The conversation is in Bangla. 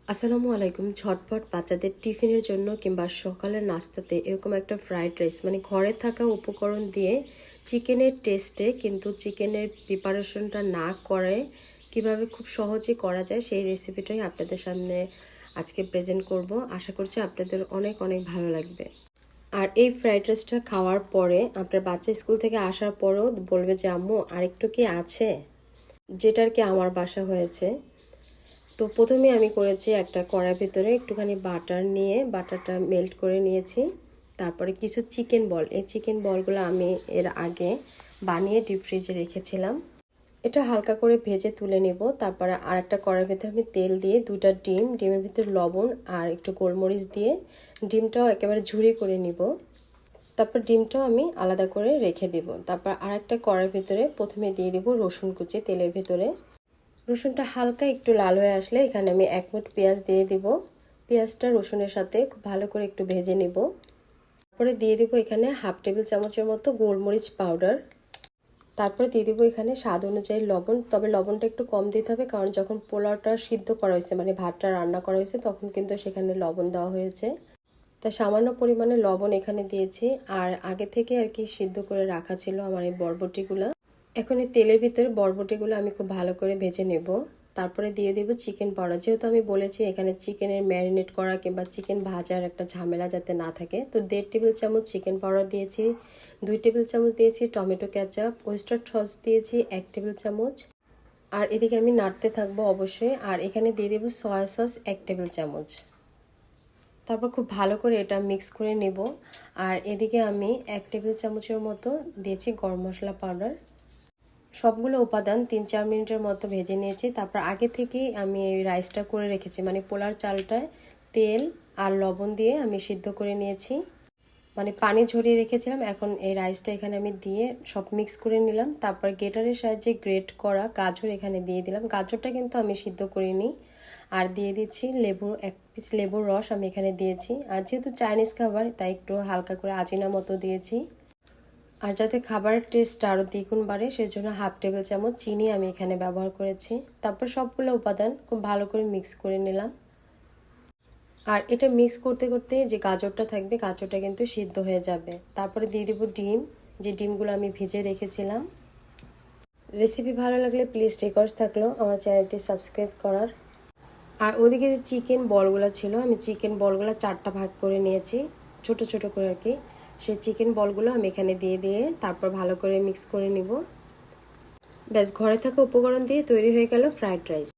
আসসালামু আলাইকুম। ঝটপট বাচ্চাদের টিফিনের জন্য কিংবা সকালের নাস্তাতে এরকম একটা ফ্রাইড রাইস মানে ঘরে থাকা উপকরণ দিয়ে চিকেনের টেস্টে কিন্তু চিকেনের প্রিপারেশনটা না করে কিভাবে খুব সহজে করা যায় সেই রেসিপিটাই আপনাদের সামনে আজকে প্রেজেন্ট করব। আশা করছি আপনাদের অনেক অনেক ভালো লাগবে। আর এই ফ্রাইড রাইসটা খাওয়ার পরে আপনার বাচ্চা স্কুল থেকে আসার পরেও বলবে যে আম্মু আরেকটু কি আছে, যেটার কি আমার বাসা হয়েছে। তো প্রথমে আমি করেছি একটা কড়াইয়ের ভিতরে একটুখানি বাটার নিয়ে বাটারটা মেল্ট করে নিয়েছি। তারপরে কিছু চিকেন বল, এই চিকেন বলগুলো আমি এর আগে বানিয়ে ডিপ ফ্রিজে রেখেছিলাম। এটা হালকা করে ভেজে তুলে নেব। তারপরে আর একটা কড়াইয়ের ভিতরে আমি তেল দিয়ে দুইটা ডিমের ভিতরে লবণ আর একটু গোলমরিচ দিয়ে ডিমটাও একেবারে ঝুরি করে নিব। তারপর ডিমটাও আমি আলাদা করে রেখে দিব। তারপর আর একটা কড়াইয়ের ভিতরে প্রথমে দিয়ে দিব রসুন কুচি তেলের ভিতরে। রসুনটা হালকা একটু লাল হয়ে আসলে এখানে আমি এক মুঠ পেঁয়াজ দিয়ে দিব। পেঁয়াজটা রসুনের সাথে খুব ভালো করে একটু ভেজে নিব। তারপরে দিয়ে দিব এখানে হাফ টেবিল চামচের মতো গোলমরিচ পাউডার। তারপরে দিয়ে দিব এখানে স্বাদ অনুযায়ী লবণ, তবে লবণটা একটু কম দিতে হবে কারণ যখন পোলাওটা সিদ্ধ করা হয়েছে মানে ভাতটা রান্না করা হয়েছে তখন কিন্তু সেখানে লবণ দেওয়া হয়েছে। তা সামান্য পরিমাণে লবণ এখানে দিয়েছি। আর আগে থেকে আর কি সিদ্ধ করে রাখা ছিল আমার এই বরবটিগুলো। এখন এই তেলের ভিতরে বরবটিগুলো আমি খুব ভালো করে ভেজে নেব। তারপরে দিয়ে দেব চিকেন পাউডার। যেহেতু আমি বলেছি এখানে চিকেনের ম্যারিনেট করা কিংবা চিকেন ভাজার একটা ঝামেলা যাতে না থাকে, তো 1.5 টেবিল চামচ চিকেন পাউডার দিয়েছি, 2 টেবিল চামচ দিয়েছি টমেটো কেচাপ, ওয়েস্টার সস দিয়েছি 1 টেবিল চামচ। আর এদিকে আমি নাড়তে থাকবো অবশ্যই। আর এখানে দিয়ে দেব সয়া সস 1 টেবিল চামচ। তারপর খুব ভালো করে এটা মিক্স করে নেব। আর এদিকে আমি 1 টেবিল চামচের মতো দিয়েছি গরম মশলা পাউডার। সবগুলো উপাদান 3-4 মিনিটের মতো ভেজে নিয়েছি। তারপর আগে থেকেই আমি এই রাইসটা করে রেখেছি, মানে পোলার চালটায় তেল আর লবণ দিয়ে আমি সিদ্ধ করে নিয়েছি, মানে পানি ঝরিয়ে রেখেছিলাম। এখন এই রাইসটা এখানে আমি দিয়ে সব মিক্স করে নিলাম। তারপর গ্রেটারের সাহায্যে গ্রেট করা গাজর এখানে দিয়ে দিলাম। গাজরটা কিন্তু আমি সিদ্ধ করিনি। আর দিয়ে দিচ্ছি এক পিস লেবুর রস আমি এখানে দিয়েছি। আর যেহেতু চাইনিজ খাবার তাই একটু হালকা করে আজিনা মতো দিয়েছি। আর যাতে খাবারের টেস্ট আরও দ্বিগুণ বাড়ে সেজন্য হাফ টেবিল চামচ চিনি আমি এখানে ব্যবহার করেছি। তারপর সবগুলো উপাদান খুব ভালো করে মিক্স করে নিলাম। আর এটা মিক্স করতে করতে যে গাজরটা থাকবে গাজরটা কিন্তু সিদ্ধ হয়ে যাবে। তারপরে দিয়ে দেবো ডিম, যে ডিমগুলো আমি ভিজে রেখেছিলাম। রেসিপি ভালো লাগলে প্লিজ রিকোয়েস্ট থাকলো আমার চ্যানেলটি সাবস্ক্রাইব করার। আর ওদিকে যে চিকেন বলগুলো ছিল আমি চিকেন বলগুলো 4টা ভাগ করে নিয়েছি, ছোট ছোট করে আর কি। সেই চিকেন বলগুলো আমি এখানে দিয়ে দিয়ে তারপর ভালো করে মিক্স করে নিব। ব্যাস, ঘরে থাকা উপকরণ দিয়ে তৈরি হয়ে গেল ফ্রাইড রাইস।